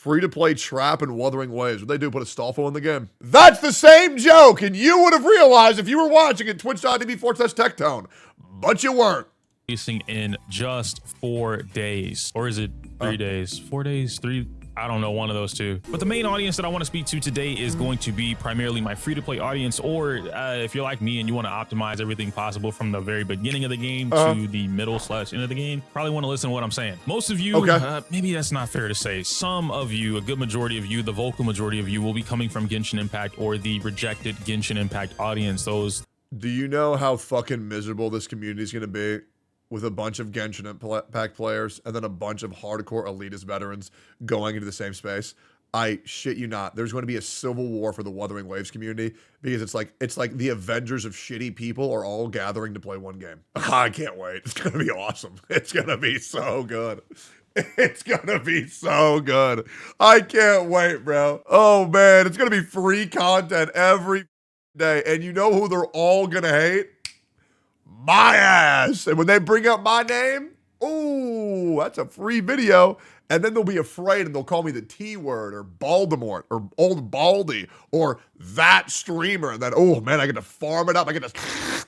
Free-to-play trap and Wuthering Waves. What they do, put a Stolfo in the game. That's the same joke, and you would have realized if you were watching at twitch.tv/Tectone, but you weren't. Releasing in just 4 days. Or is it 3 days? 4 days? 3? I don't know, one of those two. But the main audience that I want to speak to today is going to be primarily my free-to-play audience, or if you're like me and you want to optimize everything possible from the very beginning of the game to the middle/end of the game, probably want to listen to what I'm saying. Most of you, maybe that's not fair to say. Some of you, a good majority of you, the vocal majority of you, will be coming from Genshin Impact or the rejected Genshin Impact audience. Do you know how fucking miserable this community is going to be? With a bunch of Genshin Impact players and then a bunch of hardcore elitist veterans going into the same space. I shit you not. There's going to be a civil war for the Wuthering Waves community because it's like the Avengers of shitty people are all gathering to play one game. I can't wait. It's going to be awesome. It's going to be so good. It's going to be so good. I can't wait, bro. Oh, man. It's going to be free content every day. And you know who they're all going to hate? My ass. And when they bring up my name, ooh, that's a free video. And then they'll be afraid and they'll call me the T word or Baldemort or Old Baldy or that streamer. And then, oh man, I get to farm it up. I get to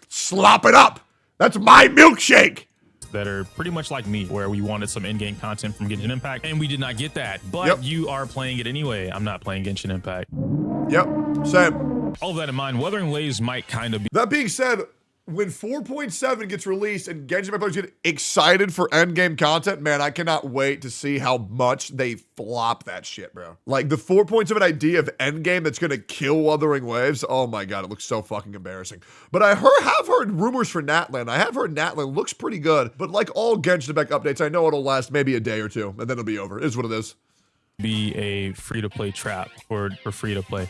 slop it up. That's my milkshake. That are pretty much like me, where we wanted some in-game content from Genshin Impact and we did not get that. But you are playing it anyway. I'm not playing Genshin Impact. Yep, same. All of that in mind, Wuthering Waves might kind of be. That being said, when 4.7 gets released and Genshin Impact players get excited for endgame content, man, I cannot wait to see how much they flop that shit, bro. Like the 4.7 idea of endgame that's gonna kill Wuthering Waves, oh my god, it looks so fucking embarrassing. But I have heard rumors for Natlan. I have heard Natlan looks pretty good, but like all Genshin Impact updates, I know it'll last maybe a day or two, and then it'll be over. It is what it is. Be a free-to-play trap for free-to-play.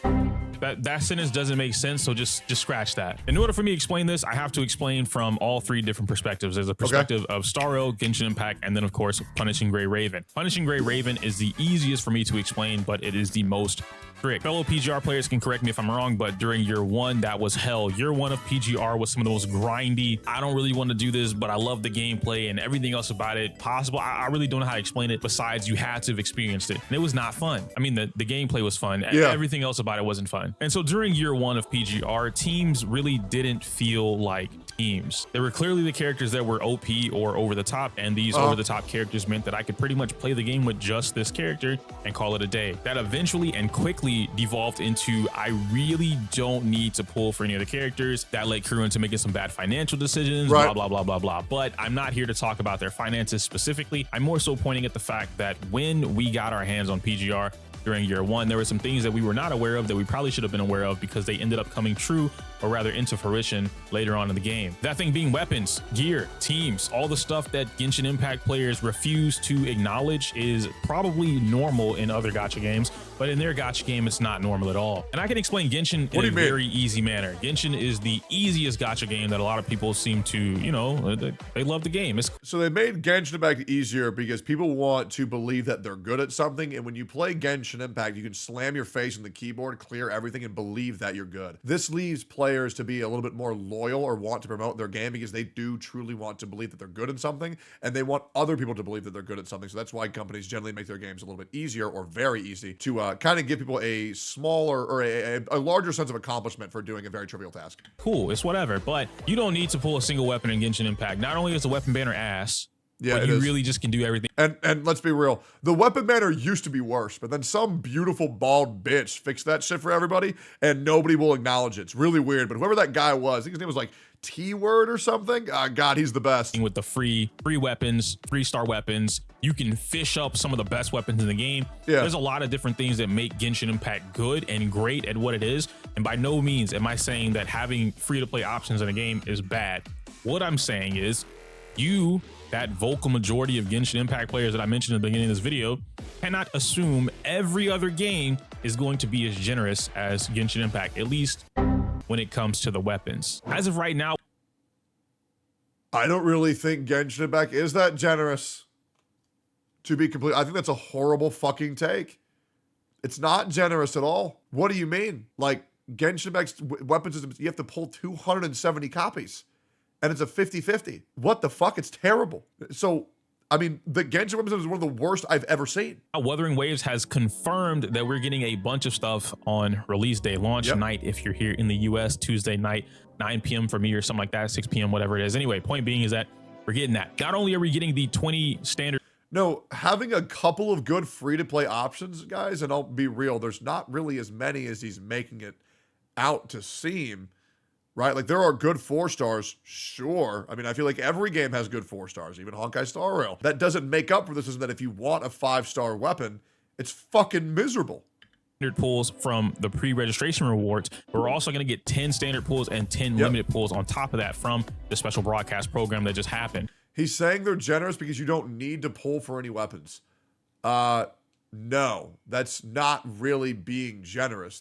That sentence doesn't make sense, so just scratch that. In order for me to explain this, I have to explain from all 3 different perspectives. There's a perspective of Starro, Genshin Impact, and then of course Punishing Gray Raven. Punishing Gray Raven is the easiest for me to explain, but it is the most strict. Fellow PGR players can correct me if I'm wrong, but during year 1, that was hell. Year 1 of PGR was some of the most grindy, I don't really want to do this, but I love the gameplay and everything else about it possible. I really don't know how to explain it besides you had to have experienced it. And it was not fun. I mean, the gameplay was fun. Everything else about it wasn't fun. And so during year 1 of PGR, teams really didn't feel like teams. There were clearly the characters that were OP or over the top, and these over the top characters meant that I could pretty much play the game with just this character and call it a day. That eventually and quickly devolved into I really don't need to pull for any of the characters. That led crew into making some bad financial decisions, blah, blah, blah, blah, blah. But I'm not here to talk about their finances specifically. I'm more so pointing at the fact that when we got our hands on PGR during year 1, there were some things that we were not aware of that we probably should have been aware of because they ended up coming true, or rather into fruition later on in the game. That thing being weapons, gear, teams, all the stuff that Genshin Impact players refuse to acknowledge is probably normal in other gacha games, but in their gacha game, it's not normal at all. And I can explain Genshin in a very easy manner. Genshin is the easiest gacha game that a lot of people seem to, you know, they love the game. So they made Genshin Impact easier because people want to believe that they're good at something, and when you play Genshin Impact, you can slam your face on the keyboard, clear everything, and believe that you're good. This leaves players to be a little bit more loyal or want to promote their game because they do truly want to believe that they're good at something, and they want other people to believe that they're good at something. So that's why companies generally make their games a little bit easier or very easy to kind of give people a smaller or a larger sense of accomplishment for doing a very trivial task. Cool, it's whatever, but you don't need to pull a single weapon in Genshin Impact. Not only is the weapon banner ass, but you really just can do everything. And let's be real, the weapon banner used to be worse, but then some beautiful bald bitch fixed that shit for everybody, and nobody will acknowledge it. It's really weird, but whoever that guy was, I think his name was like T-word or something. God, he's the best. With the free weapons, 3-star weapons, you can fish up some of the best weapons in the game. There's a lot of different things that make Genshin Impact good and great at what it is. And by no means am I saying that having free-to-play options in a game is bad. What I'm saying is that vocal majority of Genshin Impact players that I mentioned at the beginning of this video cannot assume every other game is going to be as generous as Genshin Impact, at least when it comes to the weapons. As of right now, I don't really think Genshin Impact is that generous, to be complete. I think that's a horrible fucking take. It's not generous at all. What do you mean? Like, Genshin Impact's weapon system, you have to pull 270 copies. And it's a 50-50. What the fuck? It's terrible. So I mean, the Genshin weapon system is one of the worst I've ever seen. Wuthering Waves has confirmed that we're getting a bunch of stuff on release day, launch night if you're here in the US, Tuesday night, 9 p.m. for me or something like that, 6 p.m., whatever it is. Anyway, point being is that we're getting that. Not only are we getting the 20 standard. No, having a couple of good free-to-play options, guys, and I'll be real, there's not really as many as he's making it out to seem, right? Like, there are good 4 stars, sure. I mean, I feel like every game has good 4 stars, even Honkai Star Rail. That doesn't make up for this, is that if you want a 5-star weapon, it's fucking miserable. Standard pulls from the pre-registration rewards. We're also going to get 10 standard pulls and 10 limited pulls on top of that from the special broadcast program that just happened. He's saying they're generous because you don't need to pull for any weapons. No, that's not really being generous.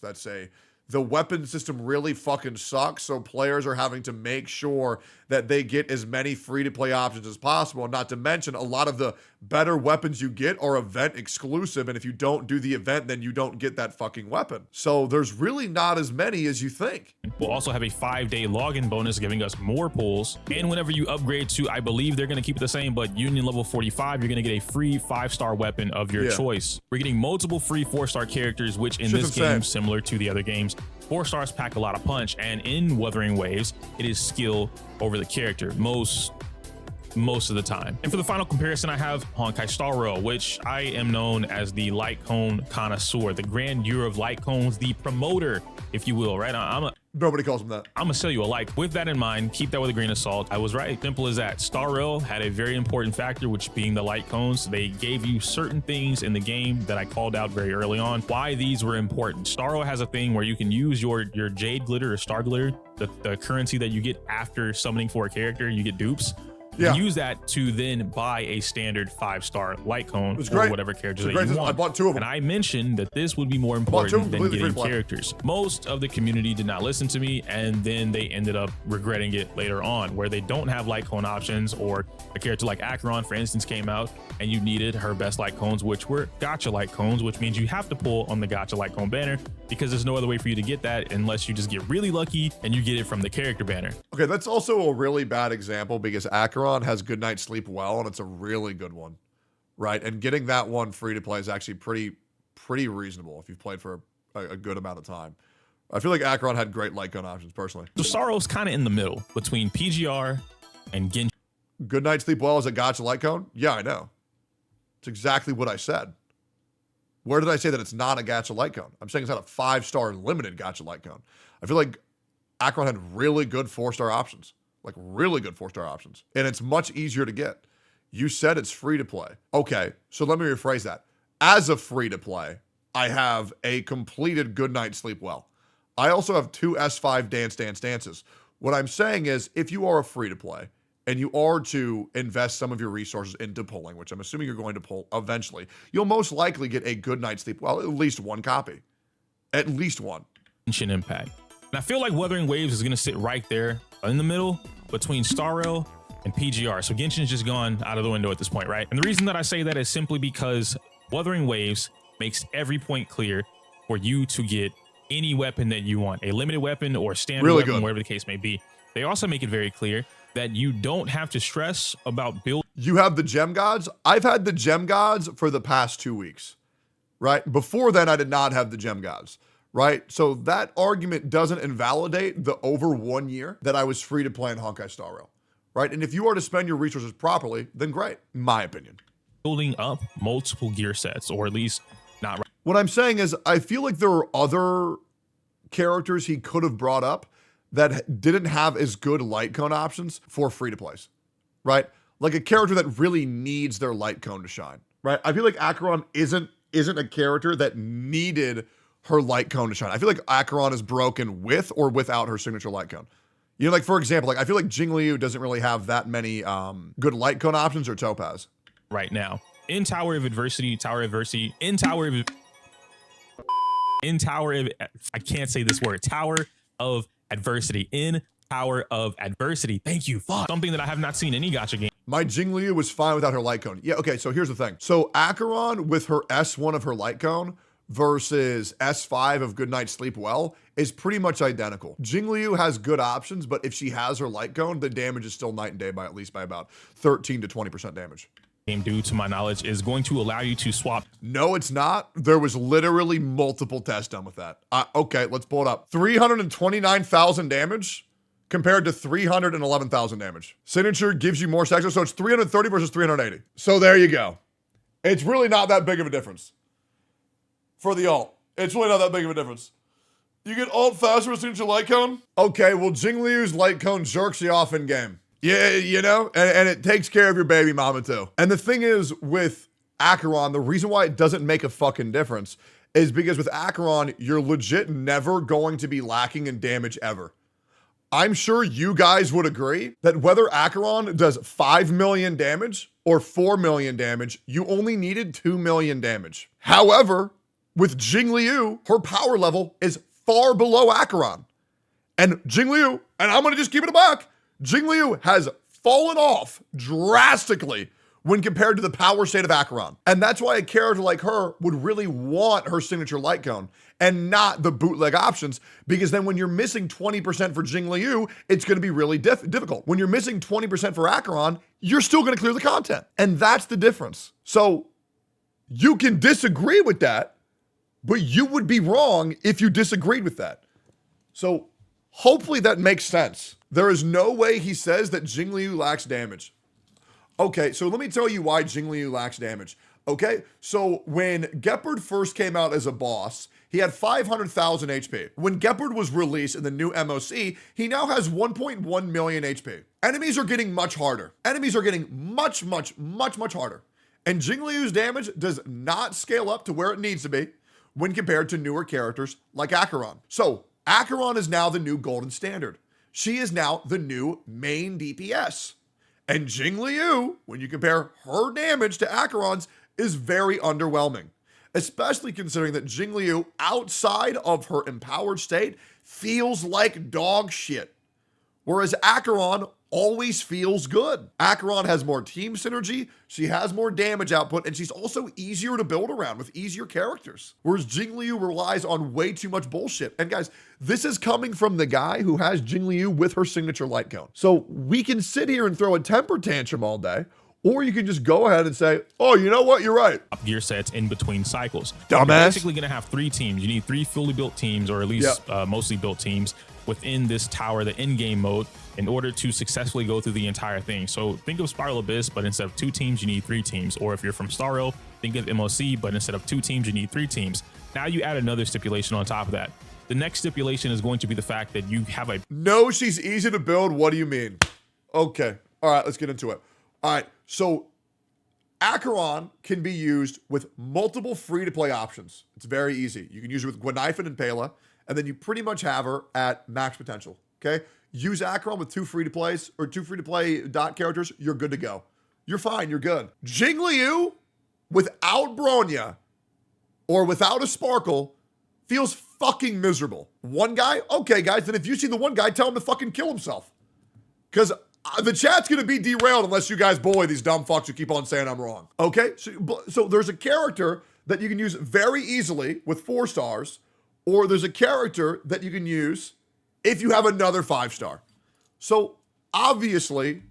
The weapon system really fucking sucks, so players are having to make sure that they get as many free-to-play options as possible, and not to mention a lot of the better weapons you get are event exclusive, and if you don't do the event, then you don't get that fucking weapon. So there's really not as many as you think. We'll also have a 5-day login bonus giving us more pulls, and whenever you upgrade to, I believe they're going to keep it the same, but Union level 45, you're going to get a free 5-star weapon of your choice. We're getting multiple free 4-star characters, which in this game, similar to the other games, 4 stars pack a lot of punch, and in Wuthering Waves, it is skill over the character most of the time. And for the final comparison, I have Honkai Star Rail, which I am known as the light cone connoisseur, the grandeur of light cones, the promoter, if you will, right? Nobody calls him that. I'm gonna sell you a like. With that in mind, keep that with a grain of salt. I was right. Simple as that. Star Rail had a very important factor, which being the light cones. They gave you certain things in the game that I called out very early on, why these were important. Star Rail has a thing where you can use your jade glitter or star glitter, the currency that you get after summoning for a character, you get dupes. Use that to then buy a standard 5-star light cone or whatever characters that you want. I bought 2 of them. And I mentioned that this would be more important than getting characters. Most of the community did not listen to me, and then they ended up regretting it later on, where they don't have light cone options, or a character like Acheron, for instance, came out and you needed her best light cones, which were gacha light cones, which means you have to pull on the gacha light cone banner, because there's no other way for you to get that unless you just get really lucky and you get it from the character banner. Okay, that's also a really bad example, because Acheron has Good Night Sleep Well, and it's a really good one, right? And getting that one free to play is actually pretty reasonable if you've played for a good amount of time. I feel like Acheron had great light gun options, personally. So Sorrow's kind of in the middle between PGR and Genshin. Good Night Sleep Well is a gacha light cone? Yeah, I know. It's exactly what I said. Where did I say that it's not a gacha light cone? I'm saying it's not a 5-star limited gacha light cone. I feel like Acheron had really good 4-star options. Like really good 4-star options. And it's much easier to get. You said it's free to play. Okay, so let me rephrase that. As a free to play, I have a completed Good Night Sleep Well. I also have 2 S5 dances. What I'm saying is, if you are a free to play and you are to invest some of your resources into pulling, which I'm assuming you're going to pull eventually, you'll most likely get a Good Night Sleep Well, at least 1 copy. At least 1. Genshin Impact. And I feel like Wuthering Waves is going to sit right there in the middle between Star Rail and PGR. So Genshin's just gone out of the window at this point, right? And the reason that I say that is simply because Wuthering Waves makes every point clear for you to get any weapon that you want, a limited weapon or standard weapon, whatever the case may be. They also make it very clear that you don't have to stress about building. You have the gem gods. I've had the gem gods for the past 2 weeks, right? Before then, I did not have the gem gods, right? So that argument doesn't invalidate the over 1 year that I was free to play in Honkai Star Rail, right? And if you are to spend your resources properly, then great, in my opinion. Building up multiple gear sets, or at least not. What I'm saying is, I feel like there are other characters he could have brought up that didn't have as good light cone options for free to plays, right? Like a character that really needs their light cone to shine, right? I feel like Acheron isn't a character that needed her light cone to shine. I feel like Acheron is broken with or without her signature light cone. You know, like for example, like I feel like Jingliu doesn't really have that many good light cone options, or Topaz. Right now, in Tower of Adversity, in Tower of I can't say this word, Tower of Adversity, in Tower of Adversity. Thank you. Fuck. Something that I have not seen any gacha game. My Jingliu was fine without her light cone. Yeah, okay, so here's the thing. So Acheron with her S1 of her light cone versus S5 of Good Night Sleep Well is pretty much identical. Jingliu has good options, but if she has her light cone, the damage is still night and day by at least by about 13 to 20% damage. game do, to my knowledge, is going to allow you to swap. No, it's not. There was literally multiple tests done with that. Okay, let's pull it up. 329,000 damage compared to 311,000 damage. Signature gives you more stacks, so it's 330 versus 380. So there you go. It's really not that big of a difference for the ult. It's really not that big of a difference. You get ult faster with signature light cone? Okay, well, Jingliu's light cone jerks you off in game. Yeah, you know, and it takes care of your baby mama too. And the thing is with Acheron, the reason why it doesn't make a fucking difference is because with Acheron, you're legit never going to be lacking in damage ever. I'm sure you guys would agree that whether Acheron does 5 million damage or 4 million damage, you only needed 2 million damage. However, with Jingliu, her power level is far below Acheron. And Jingliu, and I'm going to just keep it a buck, Jingliu has fallen off drastically when compared to the power state of Acheron. And that's why a character like her would really want her signature light cone and not the bootleg options, because then when you're missing 20% for Jingliu, it's going to be really difficult. When you're missing 20% for Acheron, you're still going to clear the content. And that's the difference. So you can disagree with that, but you would be wrong if you disagreed with that. So hopefully that makes sense. There is no way he says that Jingliu lacks damage. Okay, so let me tell you why Jingliu lacks damage. Okay, so when Gepard first came out as a boss, he had 500,000 HP. When Gepard was released in the new MOC, he now has 1.1 million HP. Enemies are getting much harder. Enemies are getting much harder. And Jingliu's damage does not scale up to where it needs to be when compared to newer characters like Acheron. So Acheron is now the new golden standard. She is now the new main DPS. And Jingliu, when you compare her damage to Acheron's, is very underwhelming, especially considering that Jingliu, outside of her empowered state, feels like dog shit, whereas Acheron always feels good. Acheron has more team synergy, she has more damage output, and she's also easier to build around with easier characters. Whereas Jingliu relies on way too much bullshit. And guys, this is coming from the guy who has Jingliu with her signature light cone. So we can sit here and throw a temper tantrum all day, or you can just go ahead and say, oh, you know what? You're right. Gear sets in between cycles. Dumbass. You're basically going to have 3 teams. You need 3 fully built teams, or at least mostly built teams within this tower, the Endgame mode, in order to successfully go through the entire thing. So think of Spiral Abyss, but instead of 2 teams, you need 3 teams. Or if you're from Star Rail, think of MOC, but instead of 2 teams, you need 3 teams. Now you add another stipulation on top of that. The next stipulation is going to be the fact that you have a... No, she's easy to build. What do you mean? Okay. All right, let's get into it. All right, so Acheron can be used with multiple free-to-play options. It's very easy. You can use it with Gwenifin and Pela, and then you pretty much have her at max potential, okay? Use Acheron with 2 free-to-plays or 2 free-to-play dot characters, you're good to go. You're fine, you're good. Jingliu, without Bronya or without a Sparkle, feels fucking miserable. One guy? Okay, guys, then if you see the one guy, tell him to fucking kill himself. Because the chat's going to be derailed unless you guys bully these dumb fucks who keep on saying I'm wrong. Okay? So there's a character that you can use very easily with 4 stars, or there's a character that you can use if you have another 5-star. So obviously,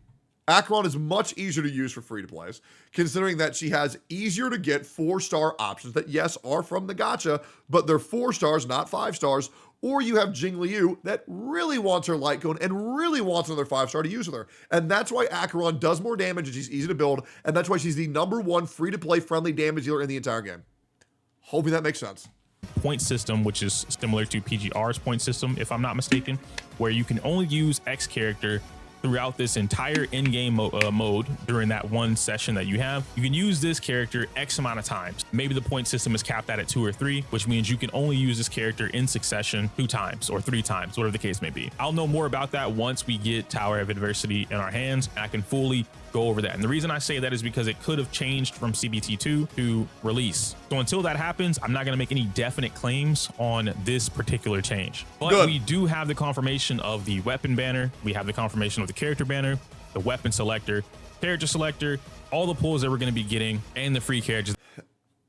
Acheron is much easier to use for free-to-plays, considering that she has easier to get 4-star options that, yes, are from the gacha, but they're 4 stars, not 5 stars. Or you have Jingliu that really wants her light cone and really wants another 5-star to use with her. And that's why Acheron does more damage and she's easy to build, and that's why she's the #1 free-to-play friendly damage dealer in the entire game. Hoping that makes sense. Point system, which is similar to PGR's point system, if I'm not mistaken, where you can only use X character throughout this entire in-game mode during that one session that you have. You can use this character X amount of times. Maybe the point system is capped at 2 or 3, which means you can only use this character in succession 2 times or 3 times, whatever the case may be. I'll know more about that once we get Tower of Adversity in our hands, and I can fully go over that. And the reason I say that is because it could have changed from CBT2 to release. So until that happens, I'm not going to make any definite claims on this particular change. But we do have the confirmation of the weapon banner. We have the confirmation of the character banner, the weapon selector, character selector, all the pulls that we're going to be getting, and the free characters.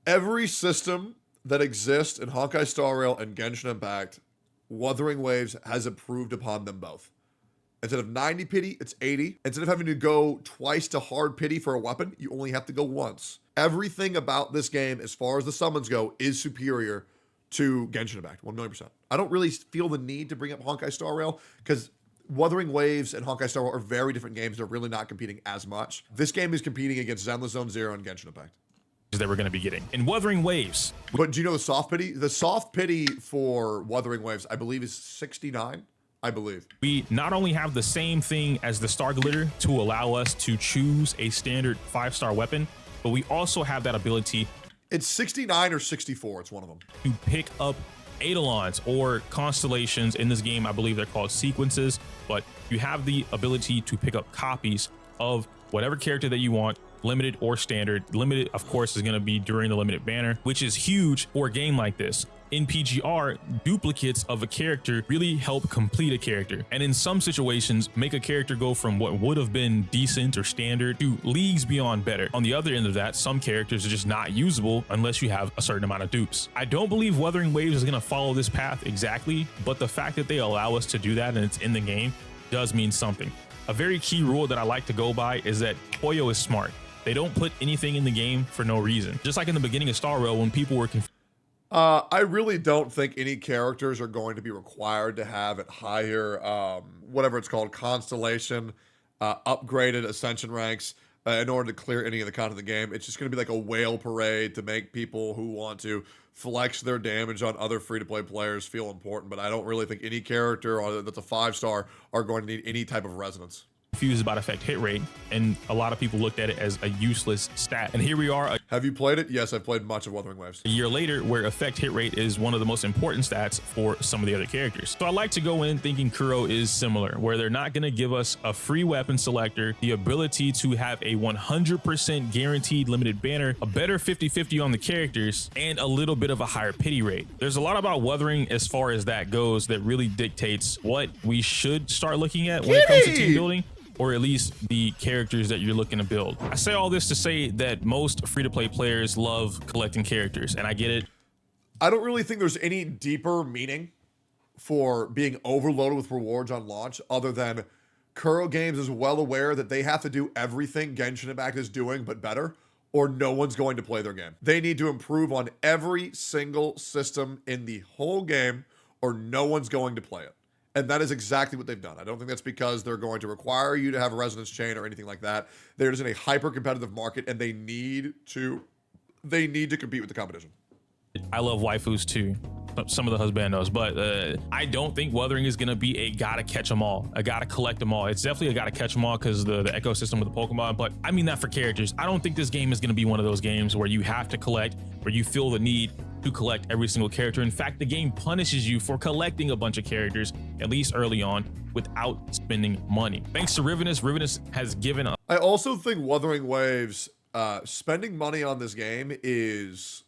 Every system that exists in Honkai Star Rail and Genshin Impact, Wuthering Waves has improved upon them both. Instead of 90 pity, it's 80. Instead of having to go twice to hard pity for a weapon, you only have to go once. Everything about this game, as far as the summons go, is superior to Genshin Impact, 1,000,000%. I don't really feel the need to bring up Honkai Star Rail because Wuthering Waves and Honkai Star Rail are very different games. They're really not competing as much. This game is competing against Zenless Zone Zero and Genshin Impact. That we're going to be getting in Wuthering Waves. But do you know the soft pity? The soft pity for Wuthering Waves, I believe, is 69. I believe. We not only have the same thing as the Star Glitter to allow us to choose a standard 5-star weapon, but we also have that ability. It's 69 or 64. It's one of them. To pick up Eidolons or constellations in this game. I believe they're called sequences, but you have the ability to pick up copies of whatever character that you want, limited or standard. Limited, of course, is going to be during the limited banner, which is huge for a game like this. In PGR, duplicates of a character really help complete a character, and in some situations make a character go from what would have been decent or standard to leagues beyond better. On the other end of that, some characters are just not usable unless you have a certain amount of dupes. I don't believe Wuthering Waves is going to follow this path exactly, but the fact that they allow us to do that and it's in the game does mean something. A very key rule that I like to go by is that Toyo is smart. They don't put anything in the game for no reason. Just like in the beginning of Star Rail when people were confused. I really don't think any characters are going to be required to have at higher, whatever it's called, constellation, upgraded ascension ranks in order to clear any of the content of the game. It's just going to be like a whale parade to make people who want to flex their damage on other free-to-play players feel important, but I don't really think any character that's a 5-star are going to need any type of resonance. Confused about effect hit rate, and a lot of people looked at it as a useless stat. And here we are. Have you played it? Yes, I've played much of Wuthering Waves. A year later, where effect hit rate is one of the most important stats for some of the other characters. So I like to go in thinking Kuro is similar, where they're not going to give us a free weapon selector, the ability to have a 100% guaranteed limited banner, a better 50-50 on the characters, and a little bit of a higher pity rate. There's a lot about Wuthering as far as that goes that really dictates what we should start looking at when it comes to team building, or at least the characters that you're looking to build. I say all this to say that most free-to-play players love collecting characters, and I get it. I don't really think there's any deeper meaning for being overloaded with rewards on launch other than Kuro Games is well aware that they have to do everything Genshin Impact is doing but better, or no one's going to play their game. They need to improve on every single system in the whole game, or no one's going to play it. And that is exactly what they've done. I don't think that's because they're going to require you to have a resonance chain or anything like that. They're just in a hyper-competitive market, and they need to compete with the competition. I love waifus too. Some of the husbandos, but I don't think Wuthering is going to be a gotta catch them all, a gotta collect them all. It's definitely a gotta catch them all because the ecosystem with the Pokemon, but I mean that for characters. I don't think this game is going to be one of those games where you have to collect, where you feel the need to collect every single character. In fact, the game punishes you for collecting a bunch of characters, at least early on, without spending money. Thanks to Rivenus, Rivenus has given up. I also think Wuthering Waves, spending money on this game is...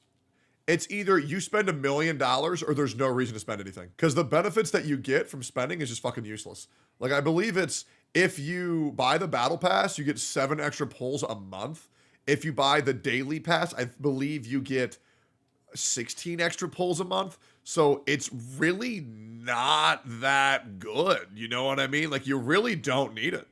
It's either you spend $1 million or there's no reason to spend anything. Because the benefits that you get from spending is just fucking useless. Like, I believe it's, if you buy the battle pass, you get 7 extra pulls a month. If you buy the daily pass, I believe you get 16 extra pulls a month. So it's really not that good. You know what I mean? Like, you really don't need it.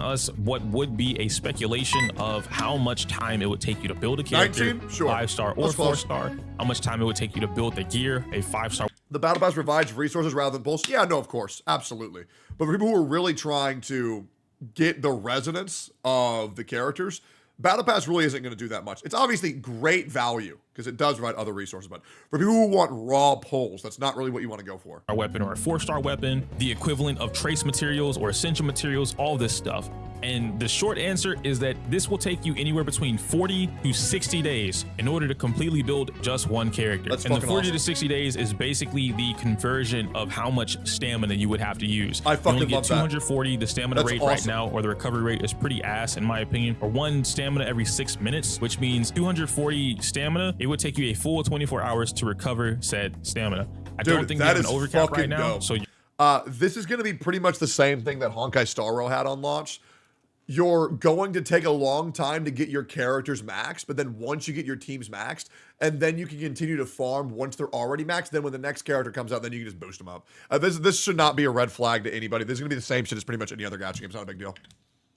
Us what would be a speculation of how much time it would take you to build a character, 19? Sure. 5-star or 4-star, how much time it would take you to build the gear, a 5-star. The battle pass provides resources rather than pulls. Yeah, no, of course, absolutely. But for people who are really trying to get the resonance of the characters, battle pass really isn't going to do that much. It's obviously great value because it does provide other resources, but for people who want raw pulls, that's not really what you want to go for. A weapon or a 4-star weapon, the equivalent of trace materials or essential materials, all this stuff. And the short answer is that this will take you anywhere between 40 to 60 days in order to completely build just one character. That's and the 40 awesome. to 60 days is basically the conversion of how much stamina you would have to use. I fucking you only love get that. 240. The stamina That's rate awesome. right now, or the recovery rate, is pretty ass in my opinion. Or 1 stamina every 6 minutes, which means 240 stamina. It would take you a full 24 hours to recover said stamina. I don't think we have an overcap right now. Dope. So this is going to be pretty much the same thing that Honkai Star Rail had on launch. you're going to take a long time to get your characters maxed, but then once you get your teams maxed, and then you can continue to farm once they're already maxed, then when the next character comes out, then you can just boost them up. This should not be a red flag to anybody. This is going to be the same shit as pretty much any other gacha game. It's not a big deal.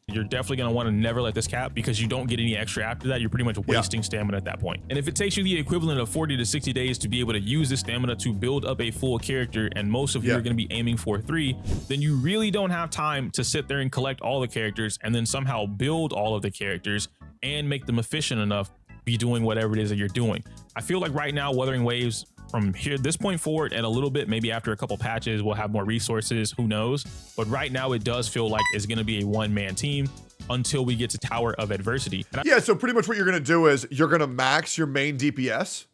You're definitely going to want to never let this cap because you don't get any extra after that. You're pretty much wasting stamina at that point. And if it takes you the equivalent of 40 to 60 days to be able to use this stamina to build up a full character, and most of you are going to be aiming for 3, then you really don't have time to sit there and collect all the characters and then somehow build all of the characters and make them efficient enough to be doing whatever it is that you're doing. I feel like right now, Wuthering Waves, from here this point forward and a little bit, maybe after a couple patches, we'll have more resources, who knows? But right now it does feel like it's going to be a one-man team until we get to Tower of Adversity. Yeah, so pretty much what you're going to do is you're going to max your main DPS,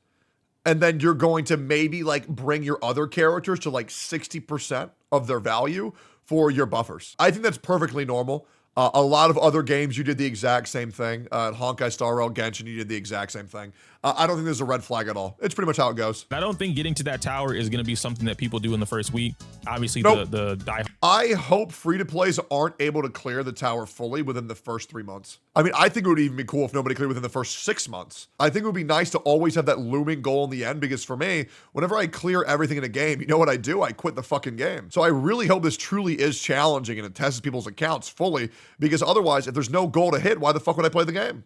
and then you're going to maybe like bring your other characters to like 60% of their value for your buffers. I think that's perfectly normal. A lot of other games, you did the exact same thing. Honkai Star Rail, Genshin, you did the exact same thing. I don't think there's a red flag at all. It's pretty much how it goes. I don't think getting to that tower is going to be something that people do in the first week. Obviously, the die. I hope free-to-plays aren't able to clear the tower fully within the first 3 months. I mean, I think it would even be cool if nobody cleared within the first 6 months. I think it would be nice to always have that looming goal in the end, because for me, whenever I clear everything in a game, you know what I do? I quit the fucking game. So I really hope this truly is challenging and it tests people's accounts fully, because otherwise, if there's no goal to hit, why the fuck would I play the game?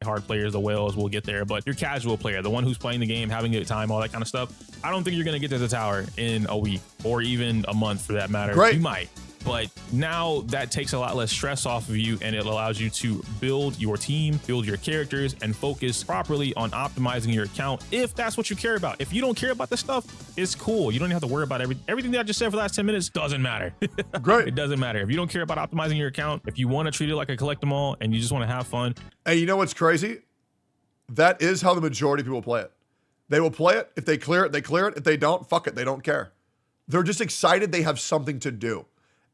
Hard players, the whales, will get there, but your casual player, the one who's playing the game, having a good time, all that kind of stuff, I don't think you're going to get to the tower in a week or even a month for that matter. Great. You might, but now that takes a lot less stress off of you, and it allows you to build your team, build your characters, and focus properly on optimizing your account if that's what you care about. If you don't care about this stuff, it's cool. You don't have to worry about everything that I just said for the last 10 minutes. Doesn't matter. Great. It doesn't matter. If you don't care about optimizing your account, if you want to treat it like a collect them all and you just want to have fun. And you know what's crazy? That is how the majority of people play it. They will play it. If they clear it, they clear it. If they don't, fuck it. They don't care. They're just excited they have something to do.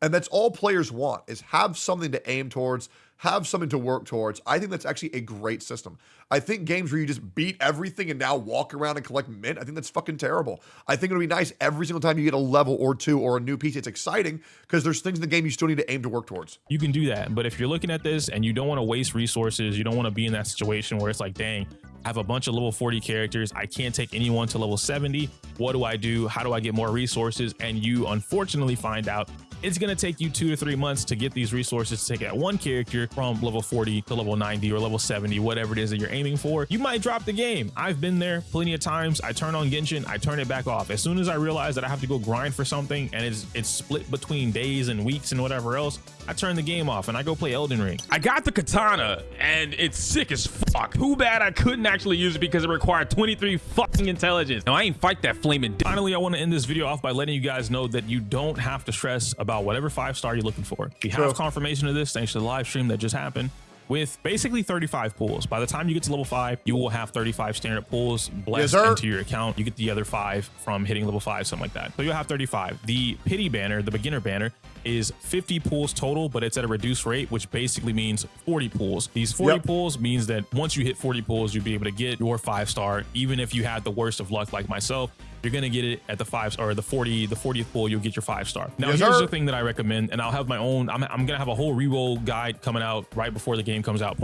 And that's all players want, is have something to aim towards, have something to work towards. I think that's actually a great system. I think games where you just beat everything and now walk around and collect mint, I think that's fucking terrible. I think it'll be nice every single time you get a level or 2 or a new piece. It's exciting because there's things in the game you still need to aim to work towards. You can do that, but if you're looking at this and you don't want to waste resources, you don't want to be in that situation where it's like, dang, I have a bunch of level 40 characters, I can't take anyone to level 70. What do I do? How do I get more resources? And you unfortunately find out it's going to take you 2 to 3 months to get these resources to take that one character from level 40 to level 90 or level 70, whatever it is that you're aiming for. You might drop the game. I've been there plenty of times. I turn on Genshin, I turn it back off. As soon as I realize that I have to go grind for something and it's split between days and weeks and whatever else, I turn the game off and I go play Elden Ring. I got the katana and it's sick as fuck. Too bad I couldn't actually use it because it required 23 fucking intelligence. Now I ain't fight that flaming. Finally, I want to end this video off by letting you guys know that you don't have to stress about whatever 5-star you're looking for. We have confirmation of this thanks to the live stream that just happened, with basically 35 pools. By the time you get to level 5, you will have 35 standard pools blessed into your account. You get the other 5 from hitting level 5, something like that. So you'll have 35. The pity banner, the beginner banner, is 50 pools total, but it's at a reduced rate, which basically means 40 pools. These 40 pools means that once you hit 40 pools, you'll be able to get your 5-star. Even if you had the worst of luck like myself, you're gonna get it at the 5 or the 40th pool. You'll get your 5-star. Now here's the thing that I recommend, and I'll have my own. I'm gonna have a whole reroll guide coming out right before the game comes out.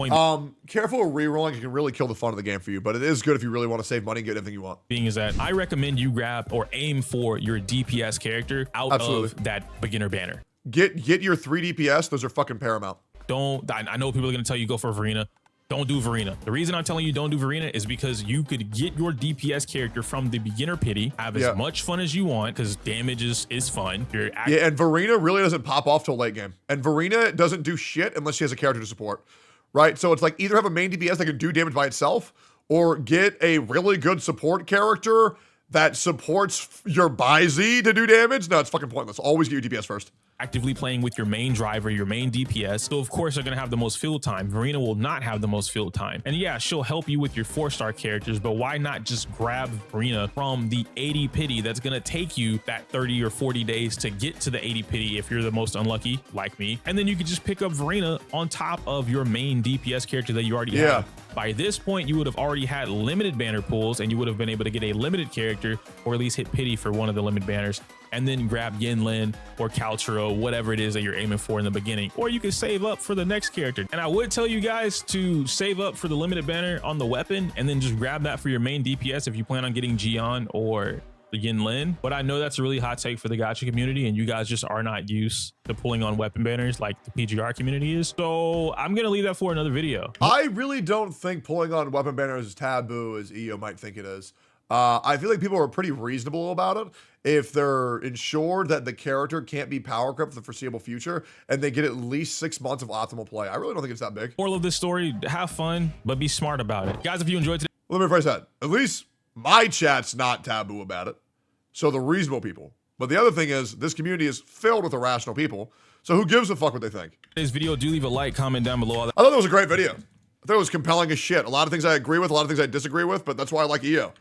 Careful with rerolling. It can really kill the fun of the game for you, but it is good if you really want to save money and get everything you want. Being is that I recommend you grab or aim for your DPS character out of that beginner banner. Get your 3 DPS. Those are fucking paramount. I know people are gonna tell you go for Verena. Don't do Verena. The reason I'm telling you don't do Verena is because you could get your DPS character from the beginner pity, have as much fun as you want, because damage is fun. And Verena really doesn't pop off till late game. And Verena doesn't do shit unless she has a character to support, right? So it's like either have a main DPS that can do damage by itself, or get a really good support character that supports your Baizi to do damage. No, it's fucking pointless. Always get your DPS first. Actively playing with your main driver, your main DPS. So of course they're gonna have the most field time. Verena will not have the most field time. And yeah, she'll help you with your 4-star characters, but why not just grab Verena from the 80 pity that's gonna take you that 30 or 40 days to get to the 80 pity if you're the most unlucky, like me. And then you could just pick up Verena on top of your main DPS character that you already have. By this point, you would have already had limited banner pools and you would have been able to get a limited character character, or at least hit pity for one of the limit banners, and then grab Yinlin or Caltro, whatever it is that you're aiming for in the beginning. Or you can save up for the next character. And I would tell you guys to save up for the limited banner on the weapon and then just grab that for your main DPS if you plan on getting Gion or the Yinlin. But I know that's a really hot take for the gacha community, and you guys just are not used to pulling on weapon banners like the PGR community is. So I'm gonna leave that for another video. I really don't think pulling on weapon banners is taboo as EO might think it is. I feel like people are pretty reasonable about it if they're ensured that the character can't be power crept for the foreseeable future and they get at least 6 months of optimal play. I really don't think it's that big. Moral of this story, have fun, but be smart about it. Guys, if you enjoyed today, Let me rephrase that. At least my chat's not taboo about it. So the reasonable people. But the other thing is, this community is filled with irrational people. So who gives a fuck what they think? today's video, do leave a like, comment down below. I thought that was a great video. I thought it was compelling as shit. A lot of things I agree with, a lot of things I disagree with, but that's why I like EO.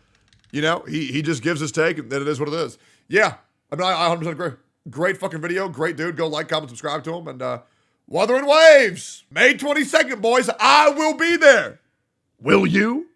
You know, he just gives his take, and then it is what it is. Yeah, I mean, I 100% agree. Great fucking video. Great dude. Go like, comment, subscribe to him. And Wuthering Waves, May 22nd, boys. I will be there. Will you?